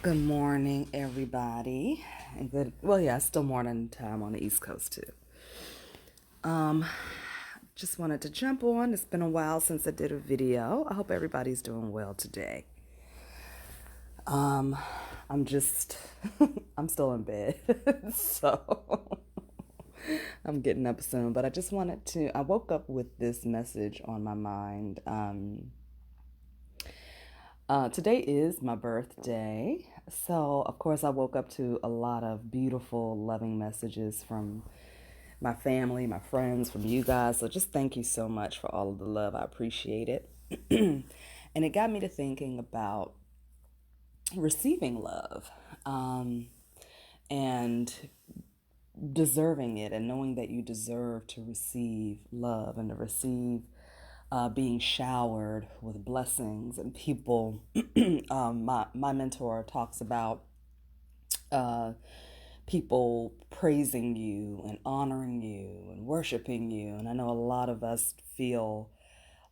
Good morning, everybody. And it's still morning time on the East Coast too. Um, just wanted to jump on. It's been a while since I did a video. I hope everybody's doing well today. Um, I'm just, I'm still in bed, so I'm getting up soon. But I woke up with this message on my mind. Today is my birthday. So, of course, I woke up to a lot of beautiful, loving messages from my family, my friends, from you guys. So, just thank you so much for all of the love. I appreciate it. And it got me to thinking about receiving love and deserving it, and knowing that you deserve to receive love and to receive being showered with blessings and people. My mentor talks about uh, people praising you and honoring you and worshiping you. And I know a lot of us feel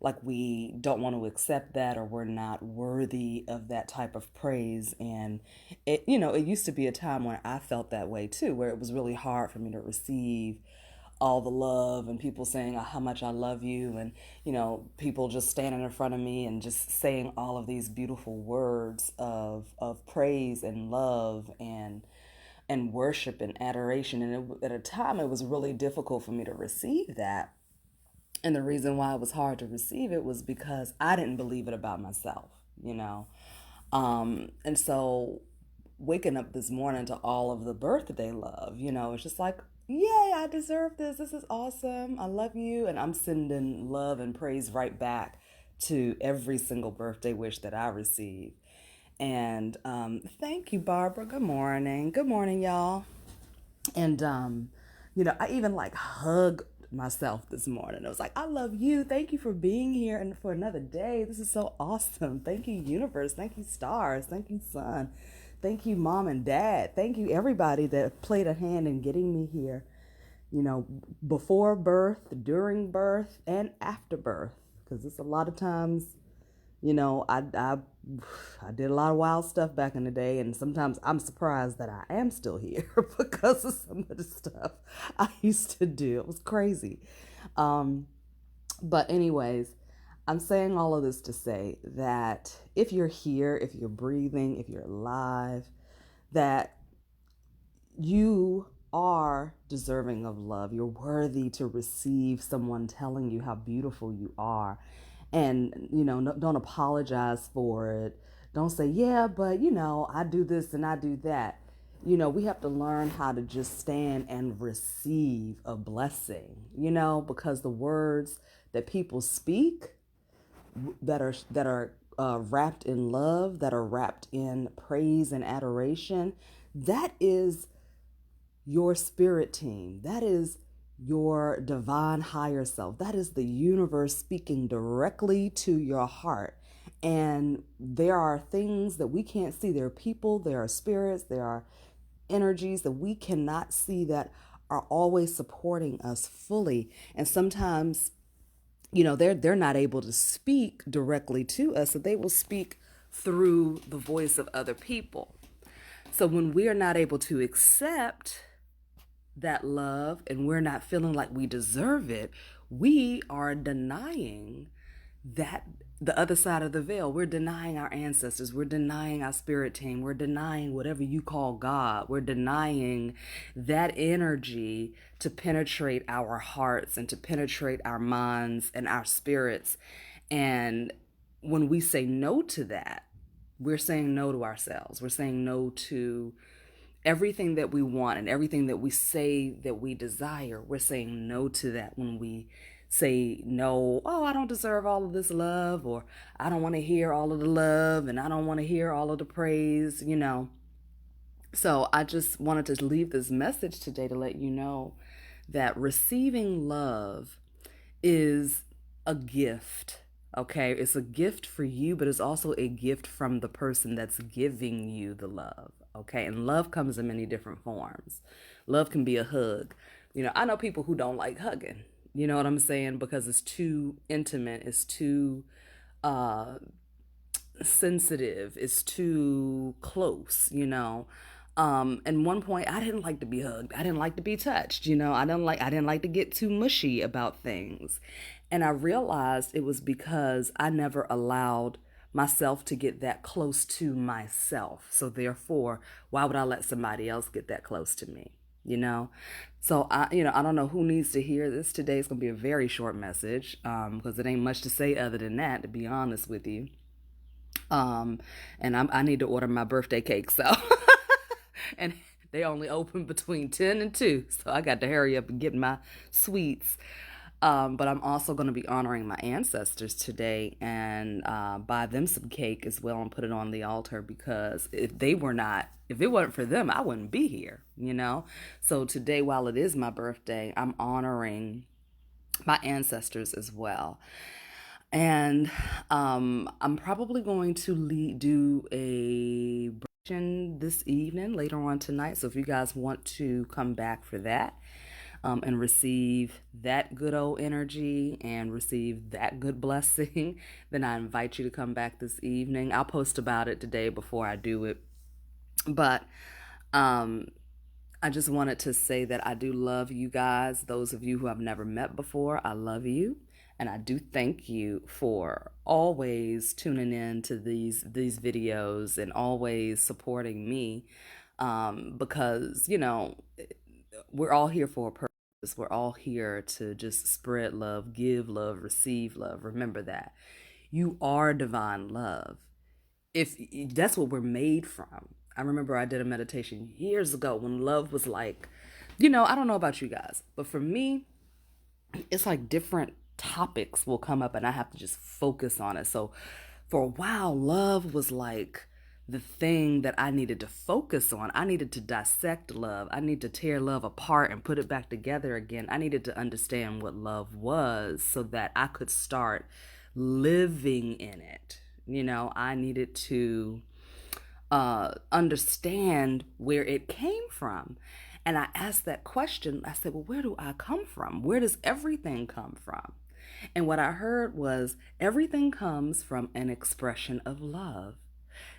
like we don't want to accept that, or we're not worthy of that type of praise. And it used to be a time when I felt that way too, where it was really hard for me to receive all the love and people saying how much I love you, and people just standing in front of me and just saying all of these beautiful words of praise and love and worship and adoration. And at a time it was really difficult for me to receive that. And the reason why it was hard to receive it was because I didn't believe it about myself, you know. And so waking up this morning to all of the birthday love, it's just like, yay, I deserve this. This is awesome. I love you. And I'm sending love and praise right back to every single birthday wish that I receive. And thank you, Barbara. Good morning. Good morning, y'all. And I even like hugged myself this morning. I was like, I love you. Thank you for being here and for another day. This is so awesome. Thank you, universe. Thank you, stars. Thank you, sun. Thank you, mom and dad. Thank you, everybody that played a hand in getting me here, before birth, during birth, and after birth. Because it's a lot of times, I did a lot of wild stuff back in the day, and sometimes I'm surprised that I am still here because of some of the stuff I used to do. It was crazy. Um, but anyways, I'm saying all of this to say that if you're here, if you're breathing, if you're alive, that you are deserving of love. You're worthy to receive someone telling you how beautiful you are. And, don't apologize for it. Don't say, yeah, but, I do this and I do that. We have to learn how to just stand and receive a blessing, because the words that people speak that are wrapped in love, that are wrapped in praise and adoration, that is your spirit team. That is your divine higher self. That is the universe speaking directly to your heart. And there are things that we can't see. There are people, there are spirits, there are energies that we cannot see that are always supporting us fully. And sometimes, they're not able to speak directly to us, so they will speak through the voice of other people. So when we are not able to accept that love and we're not feeling like we deserve it, we are denying that the other side of the veil. We're denying our ancestors. We're denying our spirit team. We're denying whatever you call God. We're denying that energy to penetrate our hearts and to penetrate our minds and our spirits. And when we say no to that, we're saying no to ourselves. We're saying no to everything that we want and everything that we say that we desire. We're saying no to that when we say no. Oh, I don't deserve all of this love, or I don't want to hear all of the love, and I don't want to hear all of the praise. So I just wanted to leave this message today to let you know that receiving love is a gift. Okay, it's a gift for you, but it's also a gift from the person that's giving you the love. Okay, and love comes in many different forms. Love can be a hug. I know people who don't like hugging. You know what I'm saying? Because it's too intimate, it's too sensitive, it's too close, you know. And one point I didn't like to be hugged. I didn't like to be touched, you know. I didn't like to get too mushy about things. And I realized it was because I never allowed myself to get that close to myself. So therefore, why would I let somebody else get that close to me? You know? So I don't know who needs to hear this today. It's gonna be a very short message, because it ain't much to say other than that, to be honest with you. Um, and I need to order my birthday cake, so and they only open between 10 and 2, so I got to hurry up and get my sweets. But I'm also going to be honoring my ancestors today and buy them some cake as well and put it on the altar, because if it wasn't for them, I wouldn't be here, you know? So today, while it is my birthday, I'm honoring my ancestors as well. And I'm probably going to do a this evening later on tonight. So if you guys want to come back for that, and receive that good old energy and receive that good blessing, then I invite you to come back this evening. I'll post about it today before I do it. But um, I just wanted to say that I do love you guys. Those of you who I've never met before, I love you. And I do thank you for always tuning in to these videos and always supporting me, because, we're all here for a purpose. We're all here to just spread love, give love, receive love. Remember that. You are divine love. If that's what we're made from. I remember I did a meditation years ago when love was like, I don't know about you guys, but for me, it's like different topics will come up and I have to just focus on it. So for a while, love was like the thing that I needed to focus on. I needed to dissect love. I need to tear love apart and put it back together again. I needed to understand what love was so that I could start living in it. I needed to understand where it came from. And I asked that question. I said, well, where do I come from? Where does everything come from? And what I heard was everything comes from an expression of love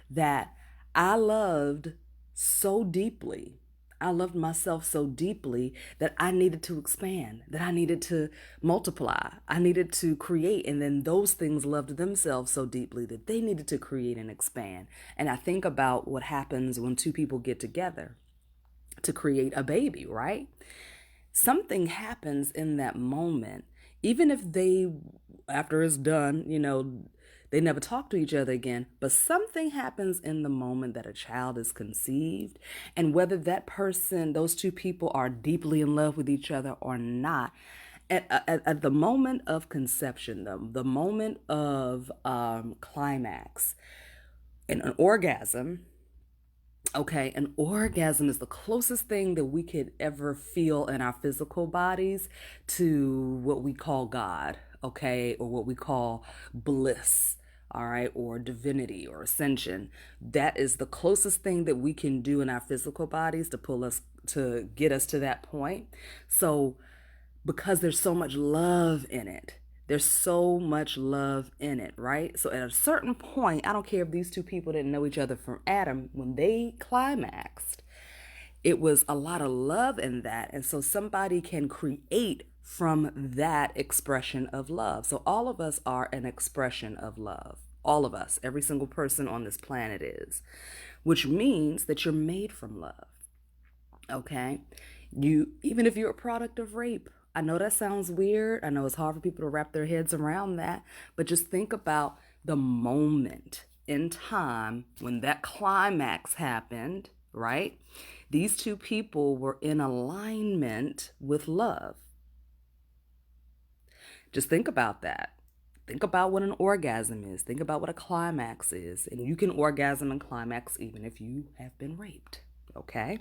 that I loved so deeply. I loved myself so deeply that I needed to expand, that I needed to multiply, I needed to create. And then those things loved themselves so deeply that they needed to create and expand. And I think about what happens when two people get together to create a baby, right? Something happens in that moment, even if after it's done, they never talk to each other again, but something happens in the moment that a child is conceived. And whether that person, those two people are deeply in love with each other or not, at the moment of conception, the moment of climax, and an orgasm, okay, an orgasm is the closest thing that we could ever feel in our physical bodies to what we call God, okay, or what we call bliss, all right, or divinity or ascension. That is the closest thing that we can do in our physical bodies to get us to that point. So, because there's so much love in it, there's so much love in it, right? So at a certain point, I don't care if these two people didn't know each other from Adam, when they climaxed, it was a lot of love in that. And so somebody can create from that expression of love. So all of us are an expression of love. All of us, every single person on this planet is, which means that you're made from love. Okay? Even if you're a product of rape, I know that sounds weird. I know it's hard for people to wrap their heads around that, but just think about the moment in time when that climax happened, right? These two people were in alignment with love. Just think about that. Think about what an orgasm is. Think about what a climax is. And you can orgasm and climax even if you have been raped, okay?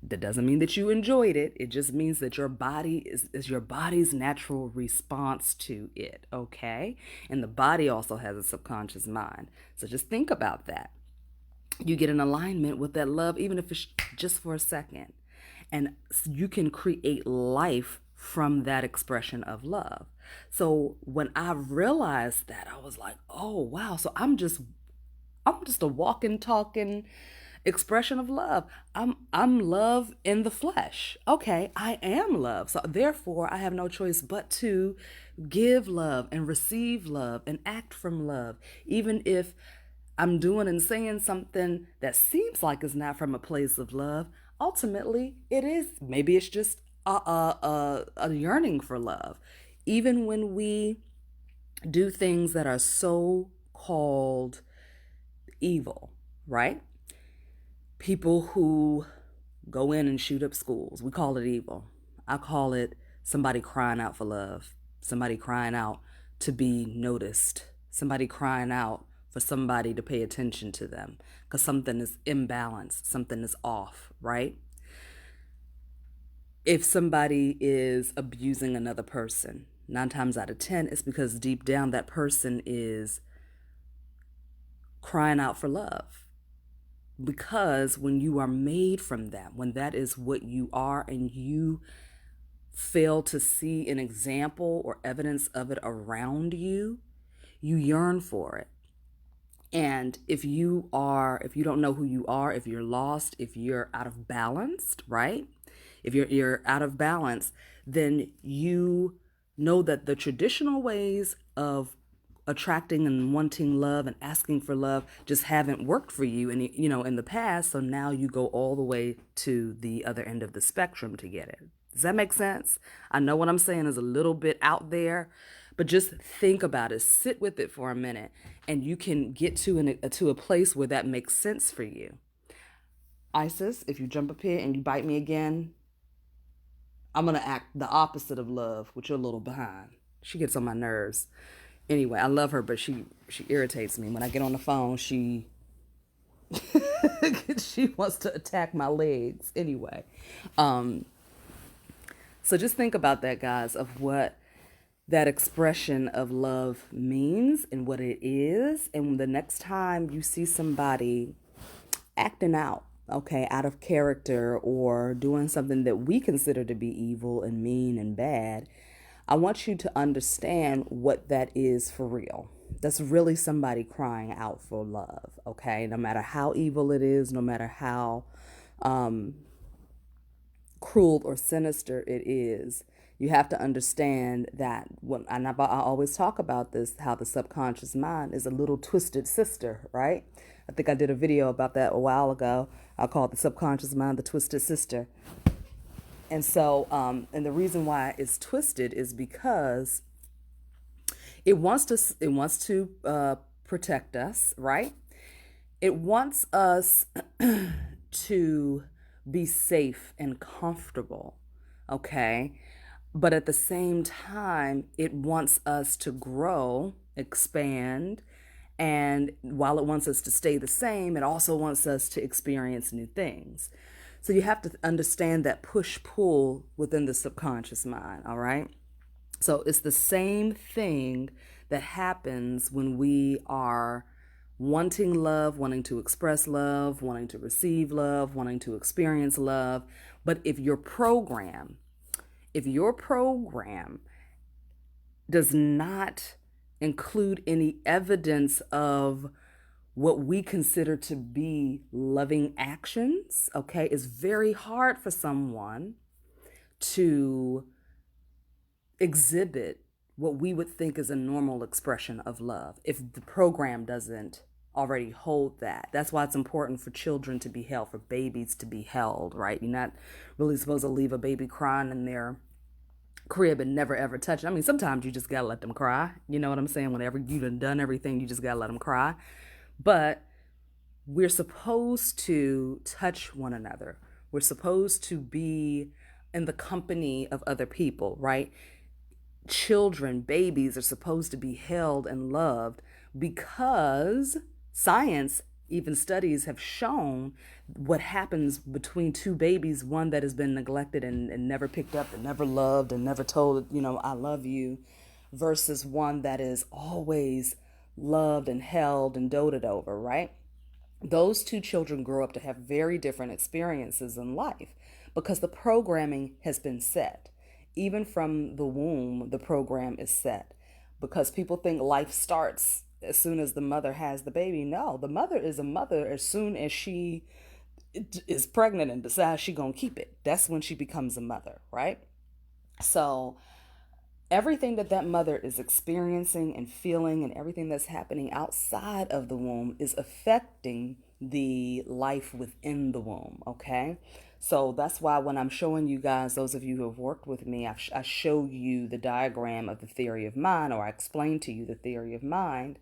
That doesn't mean that you enjoyed it. It just means that your body is your body's natural response to it, okay? And the body also has a subconscious mind. So just think about that. You get in alignment with that love, even if it's just for a second. And you can create life from that expression of love. So when I realized that, I was like, oh, wow. So I'm just I'm just a walking, talking expression of love. I'm love in the flesh. Okay, I am love. So therefore I have no choice but to give love and receive love and act from love. Even if I'm doing and saying something that seems like it's not from a place of love, ultimately it is. Maybe it's just a yearning for love. Even when we do things that are so called evil, right? People who go in and shoot up schools, we call it evil. I call it somebody crying out for love, somebody crying out to be noticed, somebody crying out for somebody to pay attention to them because something is imbalanced, something is off, right? If somebody is abusing another person, 9 times out of 10, it's because deep down that person is crying out for love. Because when you are made from that, when that is what you are, and you fail to see an example or evidence of it around you, you yearn for it. And if you don't know who you are, if you're lost, if you're out of balance, right? If you're out of balance, then you know that the traditional ways of attracting and wanting love and asking for love just haven't worked for you and in the past. So now you go all the way to the other end of the spectrum to get it. Does that make sense? I know what I'm saying is a little bit out there, but just think about it, sit with it for a minute, and you can get to a place where that makes sense for you. Isis, if you jump up here and you bite me again, I'm gonna act the opposite of love, which you're a little behind. She gets on my nerves. Anyway, I love her, but she irritates me. When I get on the phone, she she wants to attack my legs. Anyway, so just think about that, guys, of what that expression of love means and what it is. And the next time you see somebody acting out, okay, out of character or doing something that we consider to be evil and mean and bad, I want you to understand what that is for real. That's really somebody crying out for love, okay? No matter how evil it is, no matter how cruel or sinister it is, you have to understand that and I always talk about this, how the subconscious mind is a little twisted sister, right? I think I did a video about that a while ago. I called the subconscious mind the twisted sister. And so, and the reason why it's twisted is because it wants to protect us, right? It wants us to be safe and comfortable, okay? But at the same time, it wants us to grow, expand, and while it wants us to stay the same, it also wants us to experience new things. So you have to understand that push-pull within the subconscious mind, all right? So it's the same thing that happens when we are wanting love, wanting to express love, wanting to receive love, wanting to experience love. But if your program does not include any evidence of what we consider to be loving actions, okay, it's very hard for someone to exhibit what we would think is a normal expression of love if the program doesn't already hold that. That's why it's important for children to be held, for babies to be held, right? You're not really supposed to leave a baby crying in their crib and never ever touch it. I mean, sometimes you just gotta let them cry. You know what I'm saying? Whenever you've done everything, you just gotta let them cry. But we're supposed to touch one another. We're supposed to be in the company of other people, right? Children, babies are supposed to be held and loved because science, even studies have shown what happens between two babies, one that has been neglected and never picked up and never loved and never told, I love you, versus one that is always loved and held and doted over, right? Those two children grow up to have very different experiences in life because the programming has been set. Even from the womb, the program is set because people think life starts as soon as the mother has the baby. No, the mother is a mother as soon as she is pregnant and decides she's going to keep it. That's when she becomes a mother, right? So everything that that mother is experiencing and feeling and everything that's happening outside of the womb is affecting the life within the womb, okay? So that's why when I'm showing you guys, those of you who have worked with me, I show you the diagram of the theory of mind, or I explain to you the theory of mind.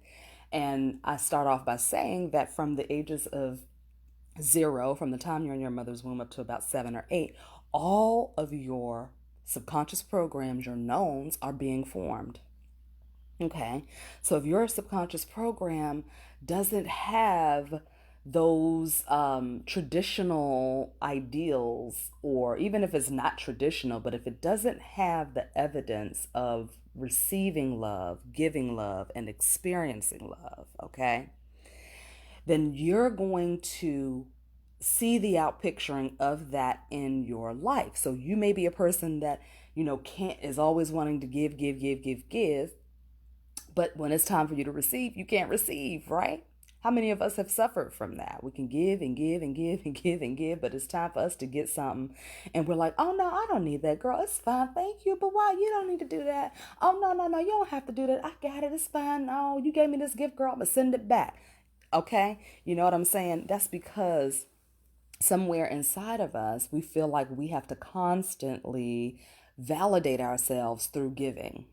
And I start off by saying that from the ages of 0, from the time you're in your mother's womb up to about 7 or 8, all of your subconscious programs, your knowns, are being formed. Okay, so if your subconscious program doesn't have those traditional ideals, or even if it's not traditional, but if it doesn't have the evidence of receiving love, giving love, and experiencing love, okay, then you're going to see the outpicturing of that in your life. So you may be a person that, can't, is always wanting to give, but when it's time for you to receive, you can't receive, right? How many of us have suffered from that? We can give and give and give and give and give, but it's time for us to get something. And we're like, oh no, I don't need that, girl. It's fine. Thank you. But why? You don't need to do that. Oh no, no, no. You don't have to do that. I got it. It's fine. No, you gave me this gift, girl. I'm going to send it back. Okay? You know what I'm saying? That's because somewhere inside of us, we feel like we have to constantly validate ourselves through giving,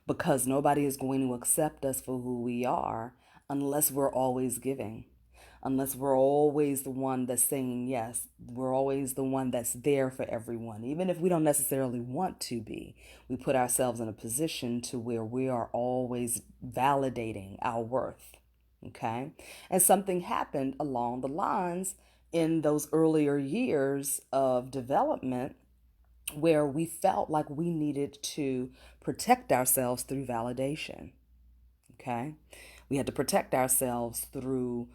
because nobody is going to accept us for who we are unless we're always giving, unless we're always the one that's saying yes. We're always the one that's there for everyone, even if we don't necessarily want to be. We put ourselves in a position to where we are always validating our worth. Okay, and something happened along the lines in those earlier years of development where we felt like we needed to protect ourselves through validation. Okay. We had to protect ourselves through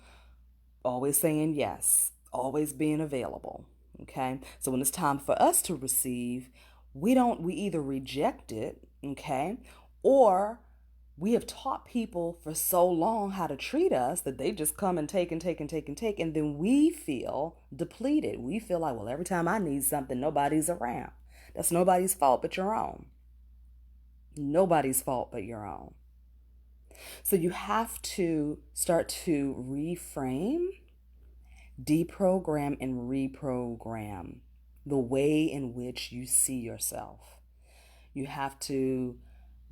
always saying yes, always being available. Okay. So when it's time for us to receive, we either reject it, okay, or we have taught people for so long how to treat us that they just come and take and take and take and take. And then we feel depleted. We feel like, well, every time I need something, nobody's around. That's nobody's fault but your own. Nobody's fault but your own. So you have to start to reframe, deprogram, and reprogram the way in which you see yourself. You have to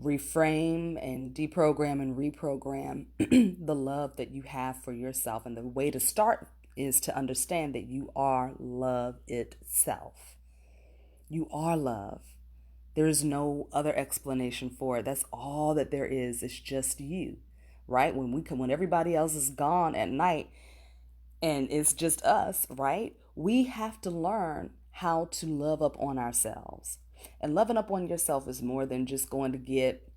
reframe and deprogram and reprogram the love that you have for yourself. And the way to start is to understand that you are love itself. You are love. There is no other explanation for it. That's all that there is. It's just you, right? When everybody else is gone at night and it's just us, right? We have to learn how to love up on ourselves. And loving up on yourself is more than just going to get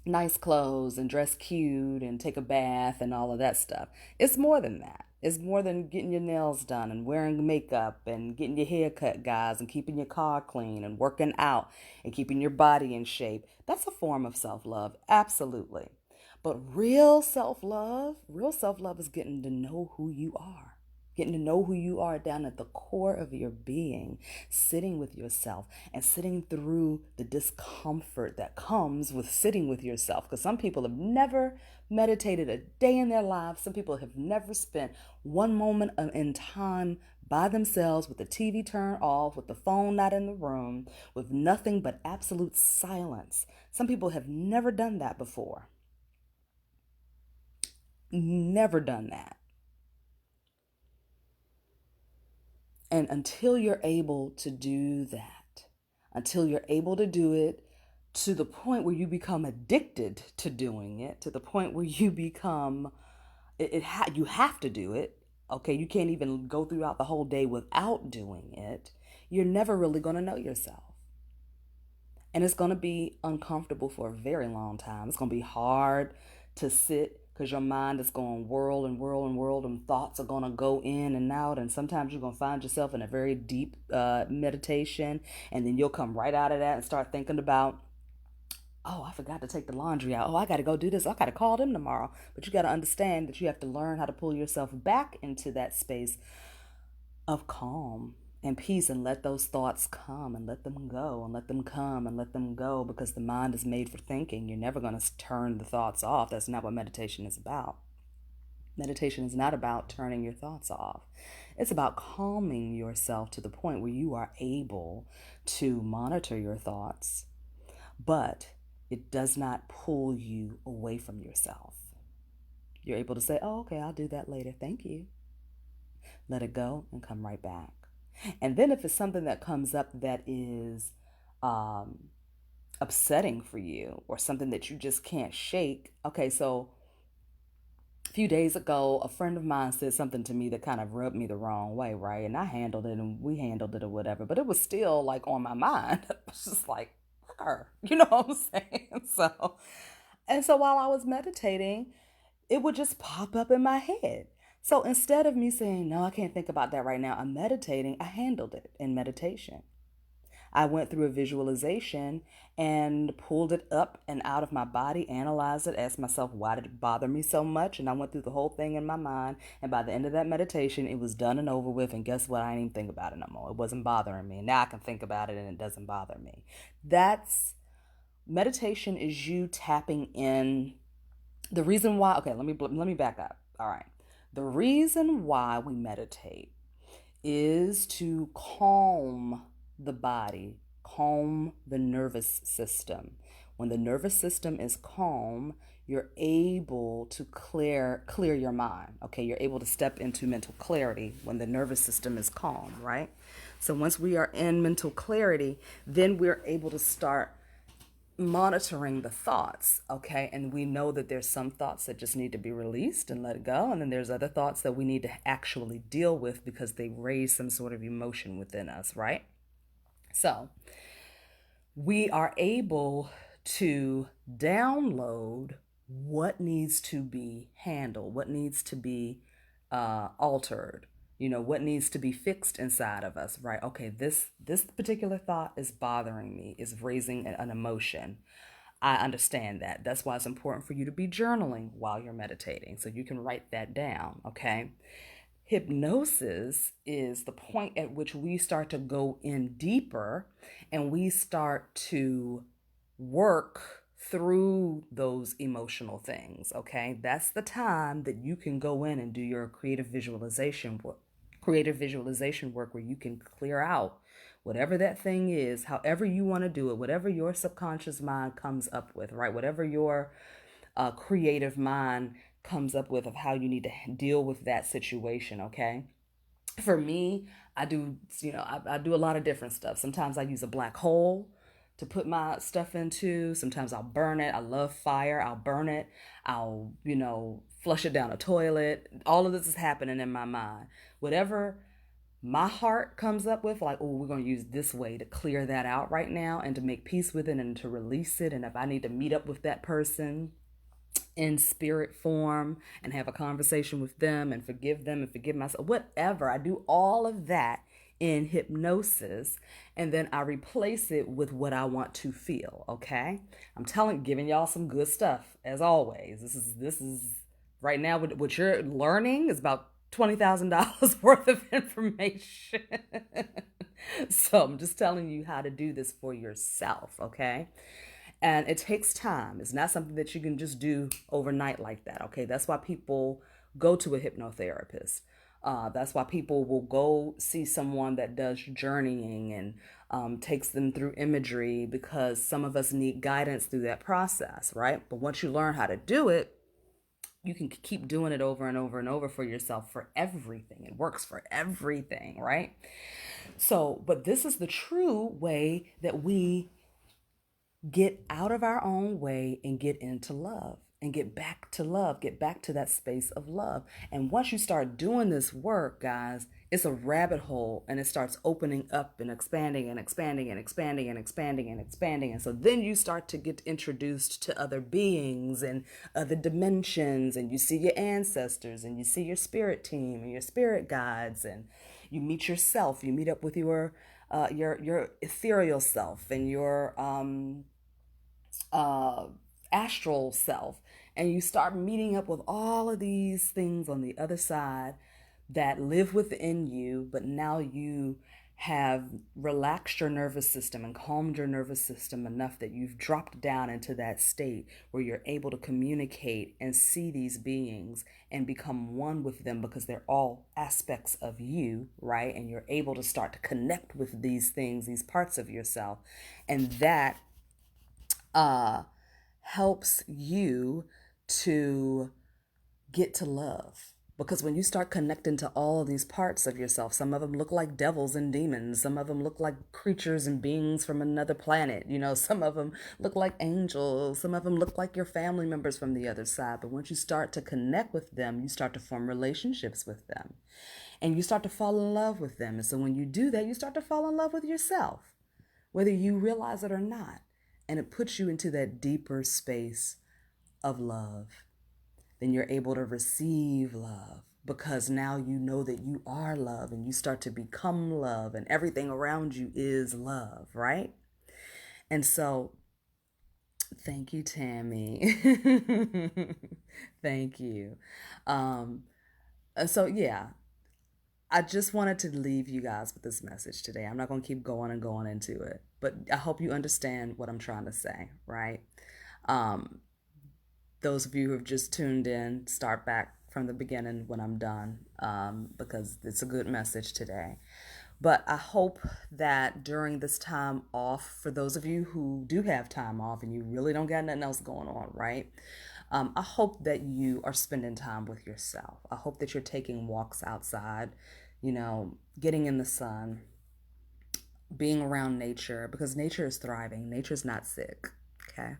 nice clothes and dress cute and take a bath and all of that stuff. It's more than that. It's more than getting your nails done and wearing makeup and getting your hair cut, guys, and keeping your car clean and working out and keeping your body in shape. That's a form of self-love, absolutely. But real self-love is getting to know who you are. Getting to know who you are down at the core of your being, sitting with yourself and sitting through the discomfort that comes with sitting with yourself. Because some people have never meditated a day in their lives. Some people have never spent one moment in time by themselves with the TV turned off, with the phone not in the room, with nothing but absolute silence. Some people have never done that before. Never done that. And until you're able to do that, until you're able to do it to the point where you become addicted to doing it, to the point where you become, you have to do it. Okay, you can't even go throughout the whole day without doing it. You're never really going to know yourself. And it's going to be uncomfortable for a very long time. It's going to be hard to sit because your mind is going whirl and whirl and whirl, and thoughts are going to go in and out. And sometimes you're going to find yourself in a very deep meditation, and then you'll come right out of that and start thinking about Oh, I forgot to take the laundry out. Oh, I got to go do this. I got to call them tomorrow. But you got to understand that you have to learn how to pull yourself back into that space of calm and peace, and let those thoughts come and let them go and let them come and let them go, because the mind is made for thinking. You're never going to turn the thoughts off. That's not what meditation is about. Meditation is not about turning your thoughts off. It's about calming yourself to the point where you are able to monitor your thoughts, but it does not pull you away from yourself. You're able to say, oh, okay, I'll do that later. Thank you. Let it go and come right back. And then if it's something that comes up that is um, upsetting for you, or something that you just can't shake. Okay, so a few days ago, a friend of mine said something to me that kind of rubbed me the wrong way, right? And I handled it, and we handled it or whatever, but it was still like on my mind. It was just like, her, you know what I'm saying? So while I was meditating, it would just pop up in my head. So instead of me saying, no, I can't think about that right now, I'm meditating, I handled it in meditation. I went through a visualization and pulled it up and out of my body, analyzed it, asked myself, why did it bother me so much? And I went through the whole thing in my mind. And by the end of that meditation, it was done and over with. And guess what? I didn't even think about it no more. It wasn't bothering me. Now I can think about it and it doesn't bother me. That's meditation, is you tapping in. The reason why, okay, let me back up. All right. The reason why we meditate is to calm the body, calm the nervous system. When the nervous system is calm, you're able to clear your mind. Okay, you're able to step into mental clarity when the nervous system is calm, right? So once we are in mental clarity, then we're able to start monitoring the thoughts, okay? And we know that there's some thoughts that just need to be released and let go, and then there's other thoughts that we need to actually deal with because they raise some sort of emotion within us, right? So we are able to download what needs to be handled, what needs to be altered, what needs to be fixed inside of us, right? Okay, this particular thought is bothering me, is raising an emotion. I understand that. That's why it's important for you to be journaling while you're meditating, so you can write that down, okay? Hypnosis is the point at which we start to go in deeper and we start to work through those emotional things, okay? That's the time that you can go in and do your creative visualization work, where you can clear out whatever that thing is, however you want to do it, whatever your subconscious mind comes up with, right? Whatever your creative mind comes up with of how you need to deal with that situation, okay? For me, I do, I do a lot of different stuff. Sometimes I use a black hole to put my stuff into. Sometimes I'll burn it. I love fire. I'll burn it. I'll, flush it down a toilet. All of this is happening in my mind. Whatever my heart comes up with, like, oh, we're going to use this way to clear that out right now and to make peace with it and to release it. And if I need to meet up with that person in spirit form and have a conversation with them and forgive myself, whatever, I do all of that in hypnosis, and then I replace it with what I want to feel, okay? Giving y'all some good stuff as always. This is right now what you're learning is about $20,000 worth of information. So I'm just telling you how to do this for yourself, okay? And it takes time. It's not something that you can just do overnight like that, okay? That's why people go to a hypnotherapist. That's why people will go see someone that does journeying and takes them through imagery, because some of us need guidance through that process, right? But once you learn how to do it, you can keep doing it over and over and over for yourself for everything. It works for everything, right? So, but this is the true way that we get out of our own way and get into love and get back to love, get back to that space of love. And once you start doing this work, guys, it's a rabbit hole, and it starts opening up and expanding and expanding and expanding and expanding and expanding. And so then you start to get introduced to other beings and other dimensions, and you see your ancestors and you see your spirit team and your spirit guides, and you meet yourself, you meet up with your ethereal self and your uh, astral self, and you start meeting up with all of these things on the other side that live within you, but now you have relaxed your nervous system and calmed your nervous system enough that you've dropped down into that state where you're able to communicate and see these beings and become one with them because they're all aspects of you, right? And you're able to start to connect with these things, these parts of yourself. And that uh, helps you to get to love. Because when you start connecting to all these parts of yourself, some of them look like devils and demons. Some of them look like creatures and beings from another planet. You know, some of them look like angels. Some of them look like your family members from the other side. But once you start to connect with them, you start to form relationships with them. And you start to fall in love with them. And so when you do that, you start to fall in love with yourself, whether you realize it or not. And it puts you into that deeper space of love. Then you're able to receive love because now you know that you are love and you start to become love and everything around you is love, right? And so, thank you, Tammy. Thank you. Um, so, yeah, I just wanted to leave you guys with this message today. I'm not going to keep going and going into it, but I hope you understand what I'm trying to say, right? Um, those of you who have just tuned in, start back from the beginning when I'm done, because it's a good message today. But I hope that during this time off, for those of you who do have time off and you really don't got nothing else going on, right? I hope that you are spending time with yourself. I hope that you're taking walks outside, you know, getting in the sun, being around nature, because nature is thriving. Nature's not sick, okay?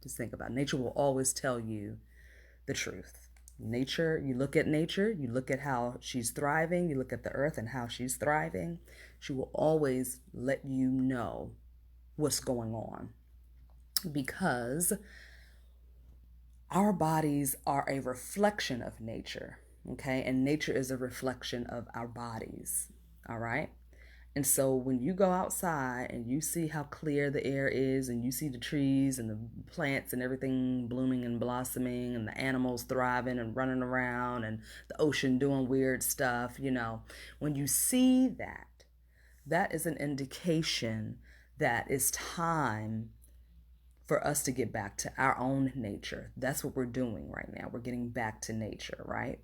Just think about it. Nature will always tell you the truth. Nature, you look at nature, you look at how she's thriving, you look at the earth and how she's thriving. She will always let you know what's going on because our bodies are a reflection of nature, okay? And nature is a reflection of our bodies, all right? And so when you go outside and you see how clear the air is and you see the trees and the plants and everything blooming and blossoming and the animals thriving and running around and the ocean doing weird stuff, you know, when you see that, that is an indication that it's time for us to get back to our own nature. That's what we're doing right now. We're getting back to nature, right?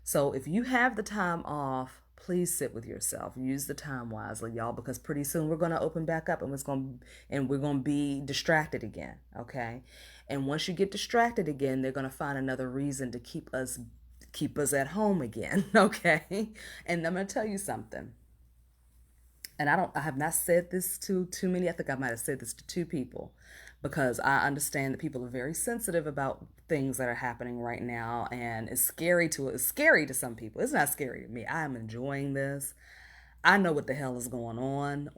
So if you have the time off, please sit with yourself. Use the time wisely, y'all, because pretty soon we're going to open back up and we're going to be distracted again, okay? And once you get distracted again, they're going to find another reason to keep us at home again, okay? And I'm going to tell you something. And I have not said this to too many. I think I might have said this to two people because I understand that people are very sensitive about things that are happening right now, and it's scary to some people. It's not scary to me. I am enjoying this. I know what the hell is going on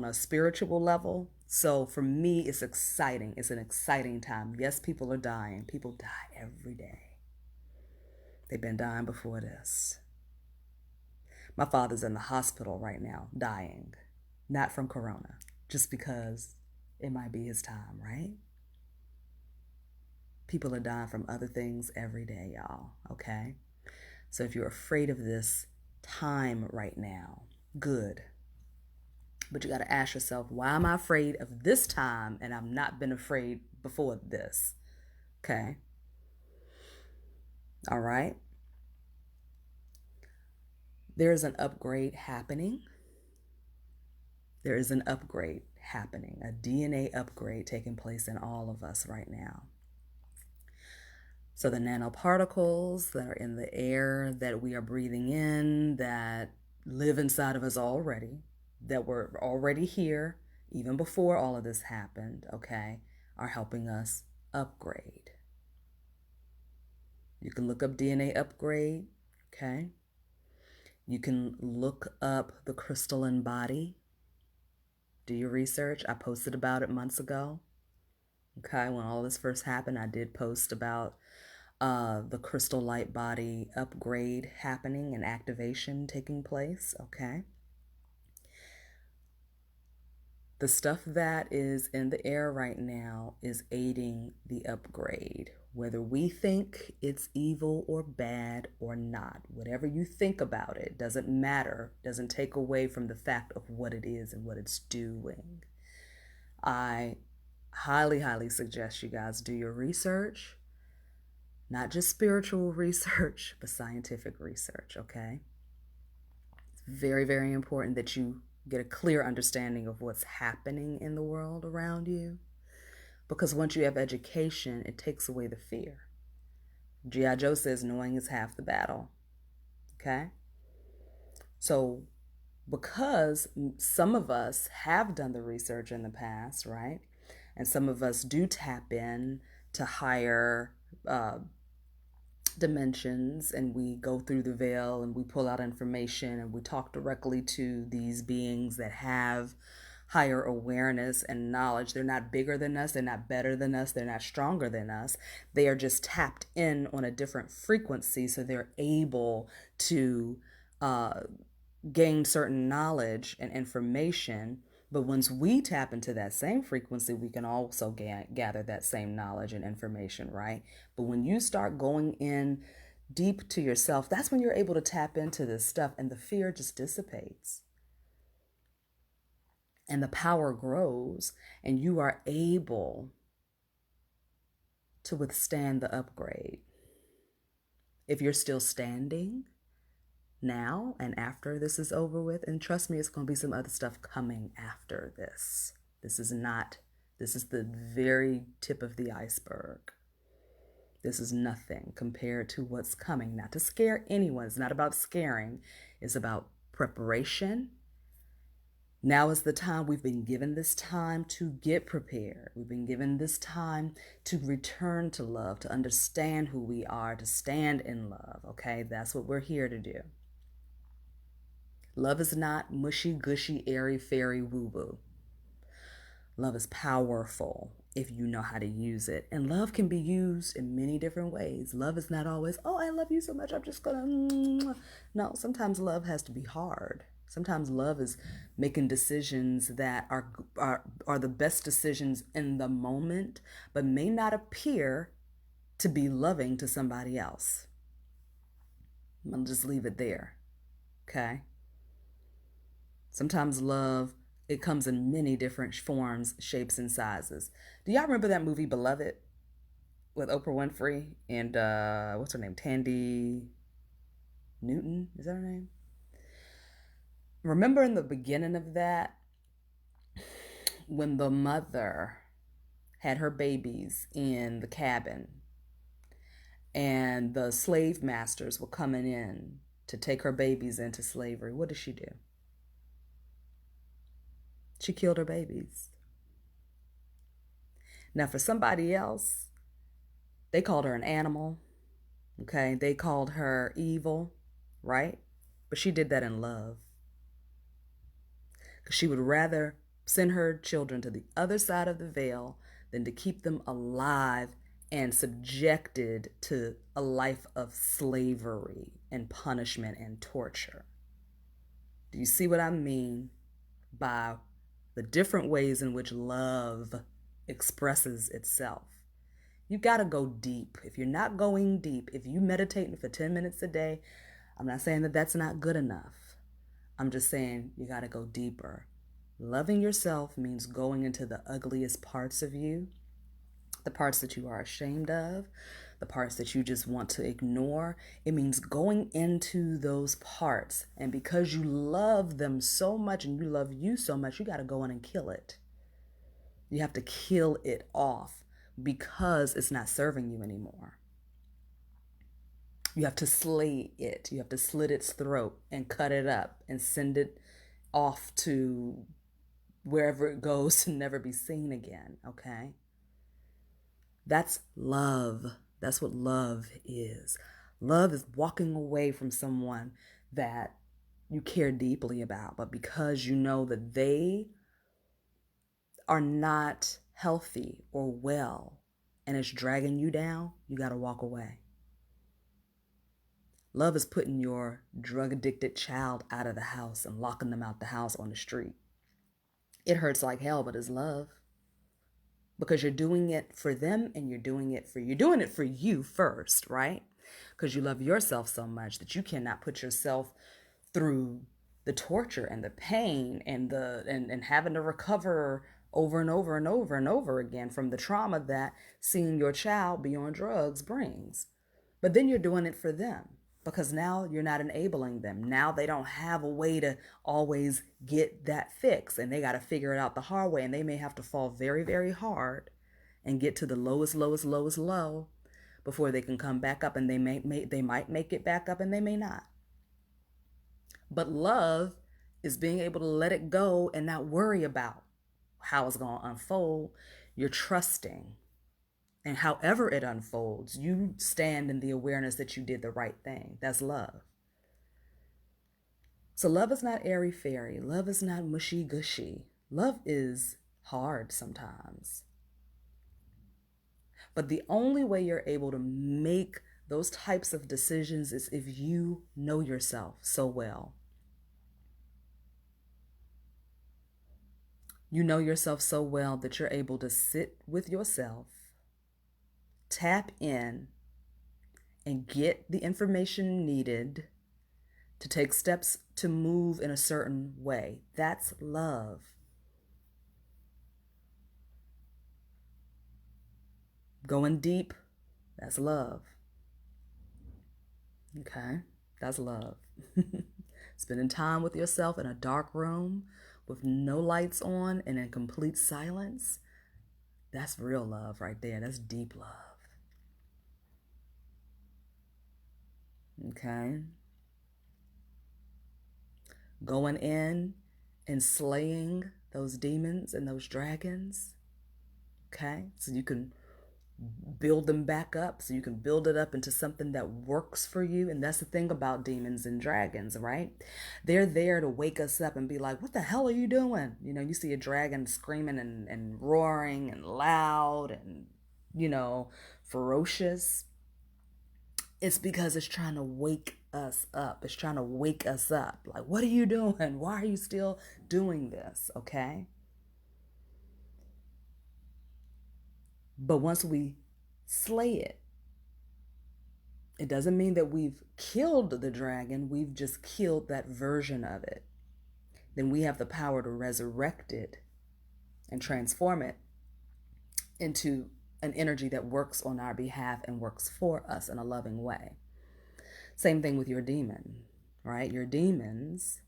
a spiritual level. So for me, it's exciting. It's an exciting time. Yes, people are dying. People die every day. They've been dying before this. My father's in the hospital right now, dying. Not from corona, just because it might be his time, right? People are dying from other things every day, y'all, okay? So if you're afraid of this time right now, good. But you got to ask yourself, why am I afraid of this time and I've not been afraid before this? Okay? All right? There is an upgrade happening. There is an upgrade happening, a DNA upgrade taking place in all of us right now. So the nanoparticles that are in the air that we are breathing in, that live inside of us already, that were already here even before all of this happened, okay, are helping us upgrade. You can look up DNA upgrade, okay? You can look up the crystalline body. Do your research. I posted about it months ago. Okay, when all this first happened, I did post about the crystal light body upgrade happening and activation taking place. Okay. The stuff that is in the air right now is aiding the upgrade. Whether we think it's evil or bad or not, whatever you think about it doesn't matter, doesn't take away from the fact of what it is and what it's doing. I highly, highly suggest you guys do your research, not just spiritual research, but scientific research, okay? It's very, very important that you get a clear understanding of what's happening in the world around you. Because once you have education, it takes away the fear. G.I. Joe says knowing is half the battle. Okay? So, because some of us have done the research in the past, right? And some of us do tap in to higher dimensions, and we go through the veil and we pull out information and we talk directly to these beings that have higher awareness and knowledge. They're not bigger than us, they're not better than us, they're not stronger than us. They are just tapped in on a different frequency, so they're able to gain certain knowledge and information. But once we tap into that same frequency, we can also gather that same knowledge and information, right? But when you start going in deep to yourself, that's when you're able to tap into this stuff, and the fear just dissipates. And the power grows, and you are able to withstand the upgrade. If you're still standing now and after this is over with, and trust me, it's going to be some other stuff coming after this. This is the very tip of the iceberg. This is nothing compared to what's coming. Not to scare anyone. It's not about scaring. It's about preparation. Now is the time. We've been given this time to get prepared. We've been given this time to return to love, to understand who we are, to stand in love. Okay, that's what we're here to do. Love is not mushy, gushy, airy, fairy, woo-woo. Love is powerful if you know how to use it. And love can be used in many different ways. Love is not always, oh, I love you so much, I'm just gonna. No, sometimes love has to be hard. Sometimes love is making decisions that are the best decisions in the moment, but may not appear to be loving to somebody else. I'll just leave it there, okay? Sometimes love, it comes in many different forms, shapes, and sizes. Do y'all remember that movie Beloved with Oprah Winfrey and what's her name? Tandy Newton? Is that her name? Remember in the beginning of that, when the mother had her babies in the cabin and the slave masters were coming in to take her babies into slavery, what did she do? She killed her babies. Now, for somebody else, they called her an animal, okay? They called her evil, right? But she did that in love. Because she would rather send her children to the other side of the veil than to keep them alive and subjected to a life of slavery and punishment and torture. Do you see what I mean by the different ways in which love expresses itself? You got to go deep. If you're not going deep, if you meditating for 10 minutes a day, I'm not saying that that's not good enough. I'm just saying you got to go deeper. Loving yourself means going into the ugliest parts of you, the parts that you are ashamed of, the parts that you just want to ignore. It means going into those parts. And because you love them so much and you love you so much, you got to go in and kill it. You have to kill it off because it's not serving you anymore. You have to slay it. You have to slit its throat and cut it up and send it off to wherever it goes to never be seen again, okay? That's love. That's what love is. Love is walking away from someone that you care deeply about, but because you know that they are not healthy or well and it's dragging you down, you got to walk away. Love is putting your drug-addicted child out of the house and locking them out the house on the street. It hurts like hell, but it's love. Because you're doing it for them and you're doing it for you first, right? Because you love yourself so much that you cannot put yourself through the torture and the pain and and having to recover over and over and over and over again from the trauma that seeing your child be on drugs brings. But then you're doing it for them because now you're not enabling them. Now they don't have a way to always get that fix, and they got to figure it out the hard way, and they may have to fall very, very hard and get to the lowest, lowest, lowest low before they can come back up, and they might make it back up and they may not. But love is being able to let it go and not worry about how it's going to unfold. You're trusting. And however it unfolds, you stand in the awareness that you did the right thing. That's love. So love is not airy-fairy. Love is not mushy-gushy. Love is hard sometimes. But the only way you're able to make those types of decisions is if you know yourself so well. You know yourself so well that you're able to sit with yourself, tap in, and get the information needed to take steps to move in a certain way. That's love. Going deep, that's love. Okay, that's love. Spending time with yourself in a dark room with no lights on and in complete silence, that's real love right there. That's deep love. Okay. Going in and slaying those demons and those dragons. Okay. So you can build them back up, so you can build it up into something that works for you. And that's the thing about demons and dragons, right? They're there to wake us up and be like, what the hell are you doing? You know, you see a dragon screaming and roaring and loud and, ferocious. It's because it's trying to wake us up. It's trying to wake us up. Like, what are you doing? Why are you still doing this? Okay. But once we slay it, it doesn't mean that we've killed the dragon. We've just killed that version of it. Then we have the power to resurrect it and transform it into an energy that works on our behalf and works for us in a loving way. Same thing with your demon, right? Your demons,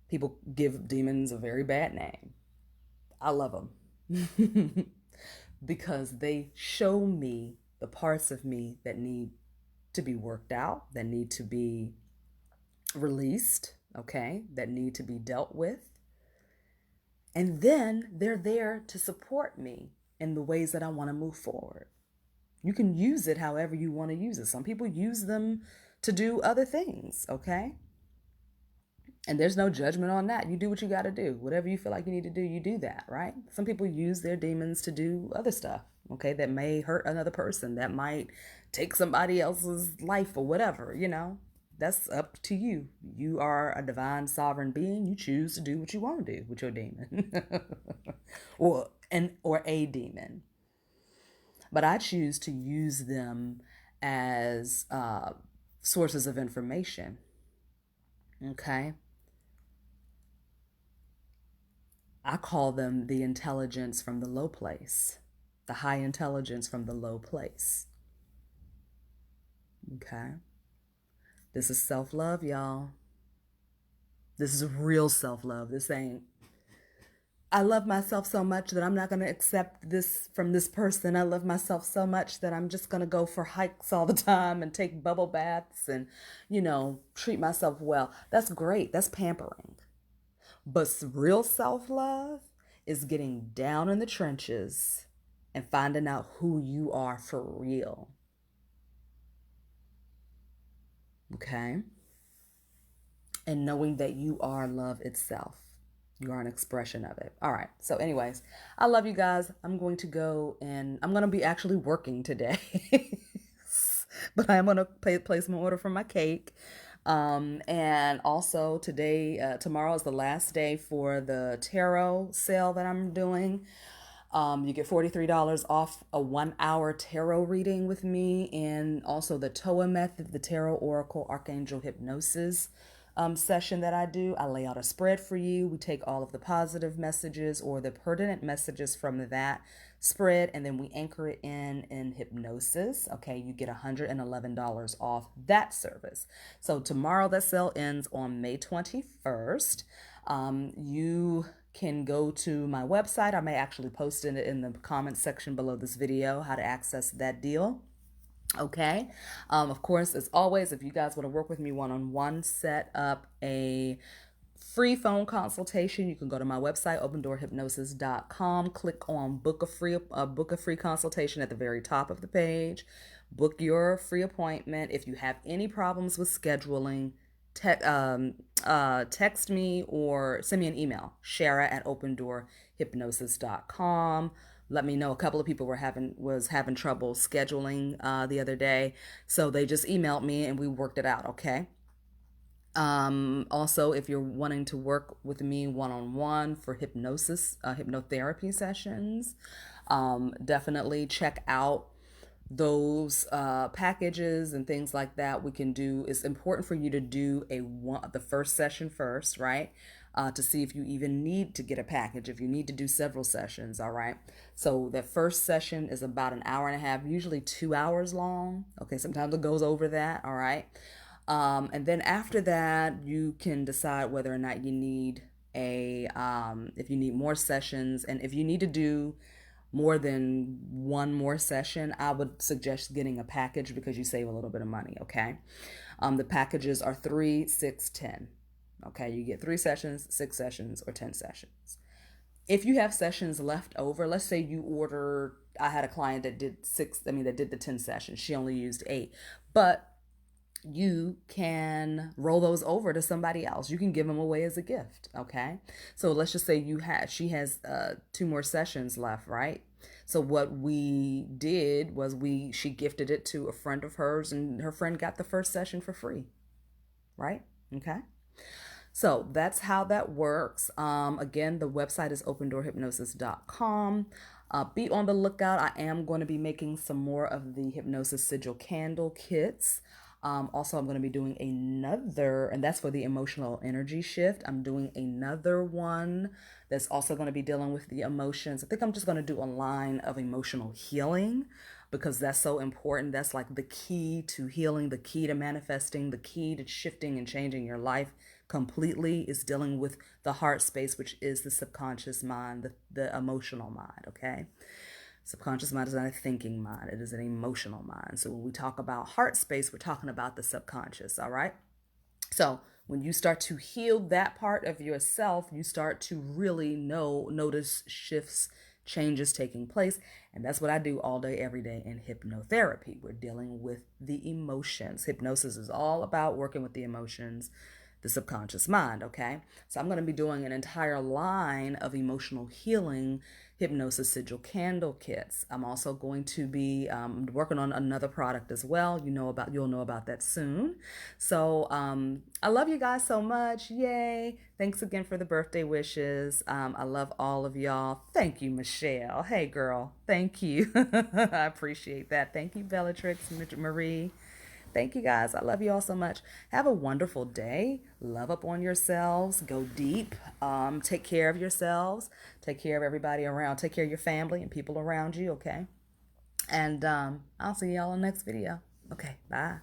people give demons a very bad name. I love them because they show me the parts of me that need to be worked out, that need to be released, okay, that need to be dealt with. And then they're there to support me in the ways that I want to move forward. You can use it however you want to use it. Some people use them to do other things, okay? And there's no judgment on that. You do what you got to do. Whatever you feel like you need to do, you do that, right? Some people use their demons to do other stuff, okay, that may hurt another person, that might take somebody else's life or whatever, That's up to you. You are a divine sovereign being. You choose to do what you want to do with your demon or a demon. But I choose to use them as sources of information. Okay. I call them the intelligence from the low place, the high intelligence from the low place. Okay. This is self-love, y'all. This is real self-love. This ain't, I love myself so much that I'm not going to accept this from this person. I love myself so much that I'm just going to go for hikes all the time and take bubble baths and, treat myself well. That's great. That's pampering. But real self-love is getting down in the trenches and finding out who you are for real. Okay? And knowing that you are love itself. You are an expression of it. All right. So anyways, I love you guys. I'm going to go and I'm going to be actually working today. But I am going to place my order for my cake. And also tomorrow is the last day for the tarot sale that I'm doing. You get $43 off a 1 hour tarot reading with me, and also the TOA method, the Tarot Oracle Archangel Hypnosis session that I do. I lay out a spread for you. We take all of the positive messages or the pertinent messages from that spread, and then we anchor it in hypnosis. Okay, you get $111 off that service. So tomorrow that sale ends on May 21st. You can go to my website. I may actually post it in the comments section below this video how to access that deal. Okay. Of course, as always, if you guys want to work with me one-on-one, set up a free phone consultation, you can go to my website, opendoorhypnosis.com, click on book a free consultation at the very top of the page. Book your free appointment. If you have any problems with scheduling, text me or send me an email, Shara at opendoorhypnosis.com. Let me know. A couple of people was having trouble scheduling the other day, so they just emailed me and we worked it out. Okay. Also, if you're wanting to work with me one-on-one for hypnotherapy sessions, definitely check out those packages and things like that. We can do. It's important for you to do the first session first, right? To see if you even need to get a package, if you need to do several sessions. All right. So that first session is about an hour and a half, usually 2 hours long. Okay. Sometimes it goes over that. All right. And then after that, you can decide whether or not you need if you need more sessions, and if you need to do more than one more session, I would suggest getting a package because you save a little bit of money. Okay. The packages are 3, 6, 10. Okay. You get 3 sessions, 6 sessions, or 10 sessions. If you have sessions left over, let's say I had a client that did the 10 sessions. She only used 8, but you can roll those over to somebody else. You can give them away as a gift. Okay. So let's just say she has 2 more sessions left, right? So what we did was she gifted it to a friend of hers, and her friend got the first session for free. Right? Okay. So that's how that works. Again, the website is opendoorhypnosis.com. Be on the lookout. I am going to be making some more of the hypnosis sigil candle kits. Also, I'm going to be doing another, and that's for the emotional energy shift. I'm doing another one that's also going to be dealing with the emotions. I think I'm just going to do a line of emotional healing because that's so important. That's like the key to healing, the key to manifesting, the key to shifting and changing your life completely is dealing with the heart space, which is the subconscious mind, the emotional mind. Okay. Subconscious mind is not a thinking mind. It is an emotional mind. So when we talk about heart space, we're talking about the subconscious. All right. So when you start to heal that part of yourself, you start to really notice shifts, changes taking place. And that's what I do all day, every day in hypnotherapy. We're dealing with the emotions. Hypnosis is all about working with the emotions, the subconscious mind. Okay. So I'm going to be doing an entire line of emotional healing hypnosis sigil candle kits. I'm also going to be working on another product as well. You'll know about that soon. So I love you guys so much. Yay. Thanks again for the birthday wishes. I love all of y'all. Thank you, Michelle. Hey girl. Thank you. I appreciate that. Thank you, Bellatrix, Marie. Thank you guys. I love you all so much. Have a wonderful day. Love up on yourselves. Go deep. Take care of yourselves. Take care of everybody around. Take care of your family and people around you. Okay. And I'll see y'all in the next video. Okay. Bye.